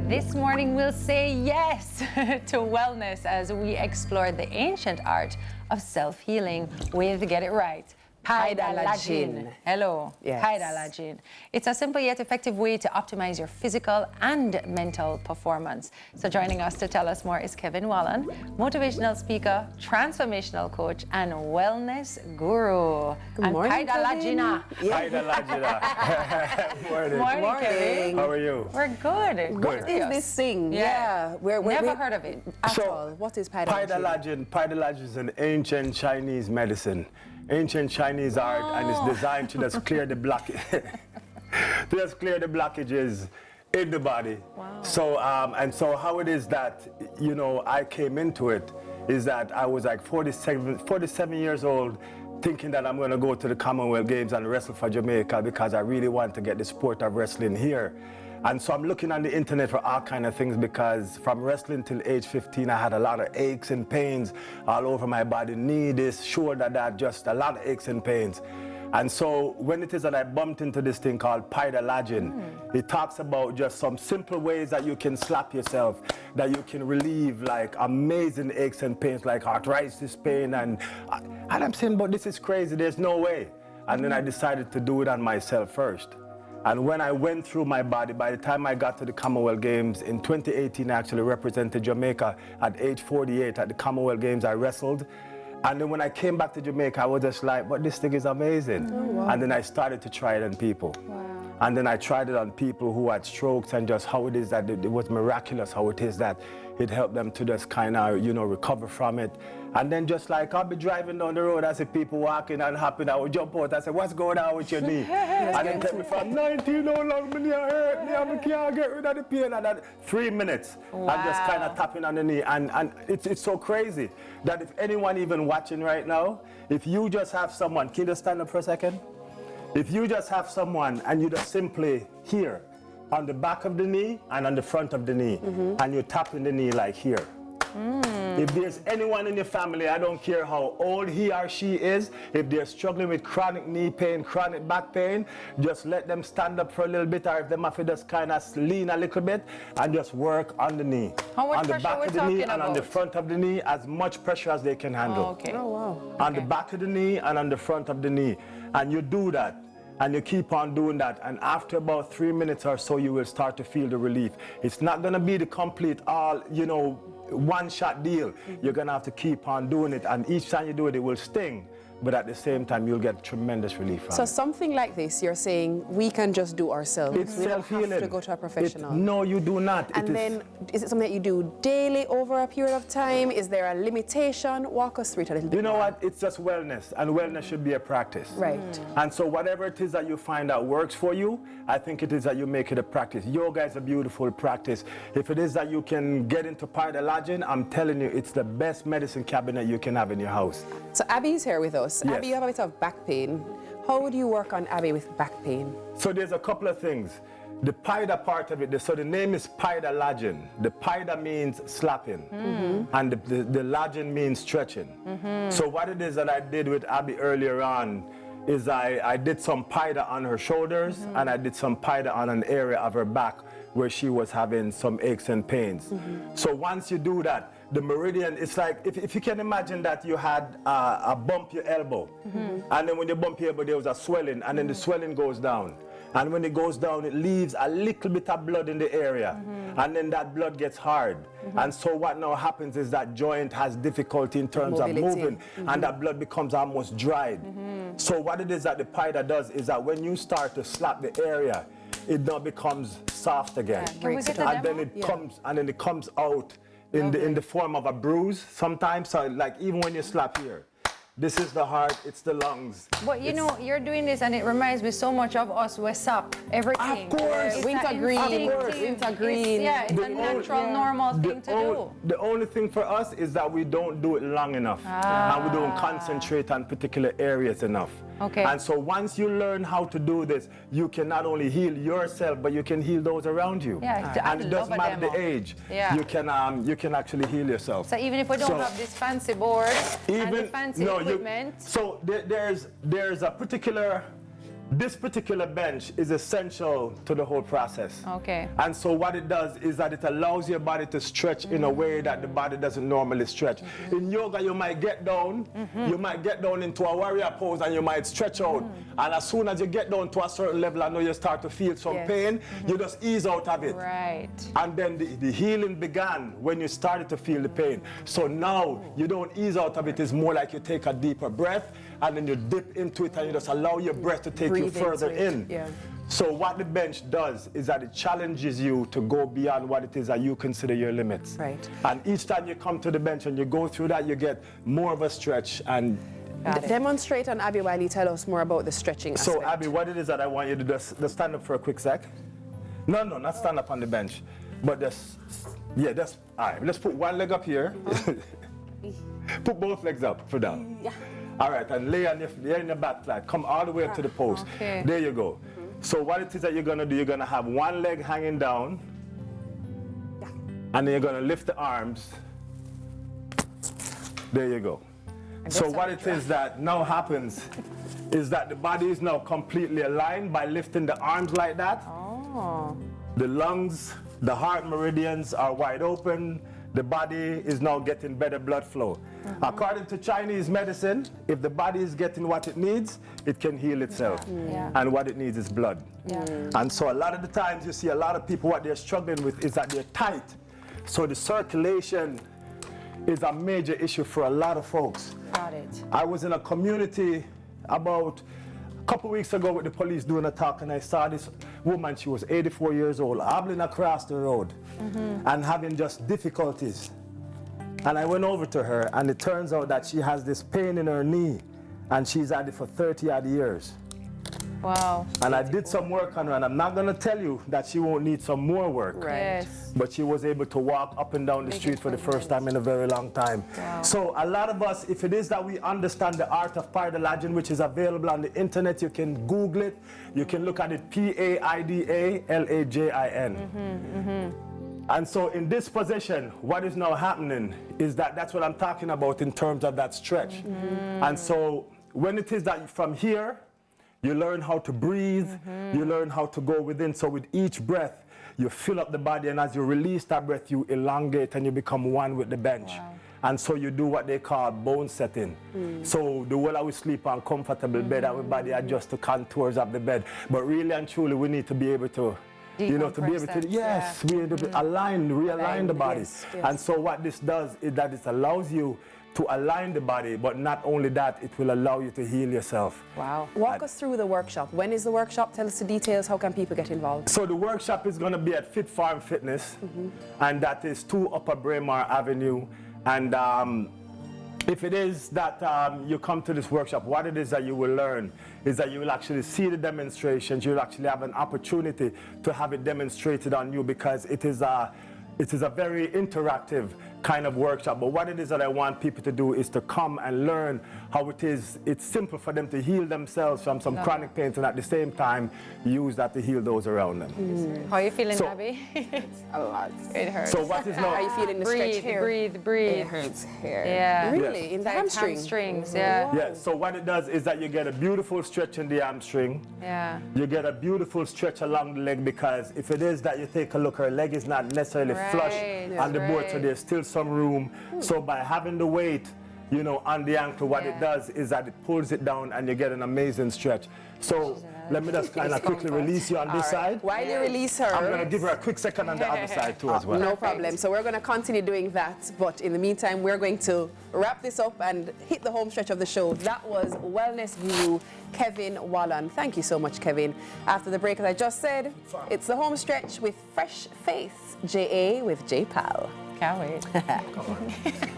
This morning we'll say yes to wellness as we explore the ancient art of self-healing with Get It Right. Paidalagin. Hello. Yes. Paidalagin. It's a simple yet effective way to optimize your physical and mental performance. So joining us to tell us more is Kevin Wallen, motivational speaker, transformational coach, and wellness guru. Good morning, Paidalagina. Paidalagina. Morning. Morning, Kevin. How are you? We're good. What is this thing? Yeah. We're Never heard of it. At all. What is Paidalagin? Paidalagin is an ancient Chinese medicine, ancient Chinese art, and it's designed to just clear the blockages in the body. Wow. So so how it is that, you know, I came into it is that I was like 47 years old, thinking that I'm going to go to the Commonwealth Games and wrestle for Jamaica because I really want to get the sport of wrestling here. And so I'm looking on the internet for all kind of things, because from wrestling till age 15, I had a lot of aches and pains all over my body, knee, this, shoulder, that, just a lot of aches and pains. And so when it is that I bumped into this thing called Paidalagin, it talks about just some simple ways that you can slap yourself, that you can relieve like amazing aches and pains, like arthritis pain. And I'm saying, but this is crazy, there's no way. And then I decided to do it on myself first. And when I went through my body, by the time I got to the Commonwealth Games in 2018, I actually represented Jamaica at age 48 at the Commonwealth Games. I wrestled. And then when I came back to Jamaica, I was just like, but this thing is amazing. Oh, wow. And then I started to try it on people. Wow. And then I tried it on people who had strokes, and just how it is that it was miraculous, how it is that it helped them to just kind of, you know, recover from it. And then just like I'll be driving down the road, I see people walking and hopping, I would jump out, I say, what's going on with your knee? And then tell me from 19, no long, my knee hurt me, I can't get rid of the pain. And that 3 minutes, wow. I'm just kind of tapping on the knee. And it's so crazy that if anyone even watching right now, if you just have someone, can you just stand up for a second? If you just have someone and you just simply here, on the back of the knee and on the front of the knee, and you're tapping the knee like here. If there's anyone in your family, I don't care how old he or she is, if they're struggling with chronic knee pain, chronic back pain, just let them stand up for a little bit, or if they have to just kind of lean a little bit and just work on the knee. How much on the pressure back we're of the knee talking and on the about? front of the knee, as much pressure as they can handle. Oh, okay. Oh, wow. On the back of the knee and on the front of the knee. And you do that. And you keep on doing that, and after about 3 minutes or so, you will start to feel the relief. It's not gonna be the complete all, you know, one-shot deal. You're gonna have to keep on doing it, and each time you do it, it will sting. But at the same time, you'll get tremendous relief from So it. something like this, you're saying we can just do ourselves. It's we don't self-healing. have to go to a professional. No, you do not. And then, is it something that you do daily over a period of time? Is there a limitation? Walk us through it a little bit. You know more. what? It's just wellness, and wellness should be a practice. Right. And so whatever it is that you find that works for you, I think it is that you make it a practice. Yoga is a beautiful practice. If it is that you can get into Paidalagin, I'm telling you, it's the best medicine cabinet you can have in your house. So Abby's here with us. Yes. Abby, you have a bit of back pain. How would you work on Abby with back pain? So there's a couple of things. The Paida part of it, so the name is Paidalagin. The Paida means slapping, and the Lagin means stretching. So what it is that I did with Abby earlier on is I did some Paida on her shoulders, and I did some Paida on an area of her back where she was having some aches and pains. So once you do that, the meridian, it's like, if you can imagine that you had a bump your elbow, and then when you bump your elbow, there was a swelling, and then the swelling goes down. And when it goes down, it leaves a little bit of blood in the area, and then that blood gets hard. And so what now happens is that joint has difficulty in terms of Mobility. moving, and that blood becomes almost dried. So what it is that the Paida does is that when you start to slap the area, it now becomes soft again. Can we Breaks get it a And demo? then it comes, and then it comes out in the form of a bruise sometimes. So like even when you slap here, this is the heart, it's the lungs. But you know, you're doing this and it reminds me so much of us West Up, everything. Of course. It's Winter a green, instinctive- winter green. It's a natural, normal thing to do. The only thing for us is that we don't do it long enough, and we don't concentrate on particular areas enough. Okay. And so once you learn how to do this, you can not only heal yourself, but you can heal those around you. Yeah, and it doesn't love a matter the demo. age. Yeah. You can actually heal yourself. So even if we don't So- have this fancy board and the fancy equipment. so there's a particular This particular bench is essential to the whole process. Okay. And so what it does is that it allows your body to stretch in a way that the body doesn't normally stretch. In yoga, you might get down, into a warrior pose and you might stretch out. And as soon as you get down to a certain level, I know you start to feel some pain, you just ease out of it. Right. And then the healing began when you started to feel the pain. So now you don't ease out of it, it's more like you take a deeper breath and then you dip into it and you just allow your breath to take you further in. Yeah. So what the bench does is that it challenges you to go beyond what it is that you consider your limits. Right. And each time you come to the bench and you go through that, you get more of a stretch. And Demonstrate on Abby while you tell us more about the stretching aspect. so Abby, what it is that I want you to do, just stand up for a quick sec. No, not stand up on the bench, but just, all right, let's put one leg up here. Put both legs up for down. Yeah. All right, and lay on your back flat. Come all the way up to the post. Okay. There you go. So what it is that you're gonna do, you're gonna have one leg hanging down, and then you're gonna lift the arms. There you go. So what it is that now happens is that the body is now completely aligned by lifting the arms like that. Oh. The lungs, the heart meridians are wide open. The body is now getting better blood flow. According to Chinese medicine, if the body is getting what it needs, it can heal itself. Yeah. And what it needs is blood. Yeah. And so a lot of the times you see a lot of people, what they're struggling with is that they're tight. So the circulation is a major issue for a lot of folks. Got it. I was in a community about a couple weeks ago with the police doing a talk, and I saw this woman, she was 84 years old, hobbling across the road and having just difficulties. And I went over to her, and it turns out that she has this pain in her knee, and she's had it for 30 odd years. Wow. And I did some work on her, and I'm not going to tell you that she won't need some more work. Right. Yes. But she was able to walk up and down the street for the first time in a very long time. Wow. So a lot of us, if it is that we understand the art of paidalagin, which is available on the internet, you can Google it. You can look at it, Paidalagin. And so in this position, what is now happening is that's what I'm talking about in terms of that stretch. And so when it is that from here, you learn how to breathe, you learn how to go within. So with each breath, you fill up the body, and as you release that breath, you elongate and you become one with the bench. Wow. And so you do what they call bone setting. So the whole we sleep on comfortable bed, our body adjusts to contours of the bed. But really and truly, we need to be able to, you know, to be able to, realign the body. Yes. And so what this does is that it allows you to align the body, but not only that, it will allow you to heal yourself. Wow. Walk us through the workshop. When is the workshop? Tell us the details. How can people get involved? So the workshop is going to be at Fit Farm Fitness, and that is 2 Upper Braemar Avenue. And if it is that you come to this workshop, what it is that you will learn is that you will actually see the demonstrations. You'll actually have an opportunity to have it demonstrated on you, because it is a very interactive kind of workshop. But what it is that I want people to do is to come and learn how it's simple for them to heal themselves from some chronic pains, and at the same time use that to heal those around them. How are you feeling, So- Abby? A lot. It hurts. So what is How are now? you feeling the stretch here? Breathe. It hurts here. Yeah. Really? Yes. In the Like hamstring? hamstrings, yeah. Yes, so what it does is that you get a beautiful stretch in the hamstring. Yeah. You get a beautiful stretch along the leg, because if it is that you take a look, her leg is not necessarily flush Right, on the board, so right. there's still some room. So by having the weight, you know, on the ankle, what it does is that it pulls it down and you get an amazing stretch. So let me just kind of quickly release you on this side. While you release her, I'm going to give her a quick second on the other side too as well. no problem. So we're going to continue doing that. But in the meantime, we're going to wrap this up and hit the home stretch of the show. That was Wellness Guru Kevin Wallen. Thank you so much, Kevin. After the break, as I just said, it's the home stretch with Fresh Face, JA with J Pal. Can't wait.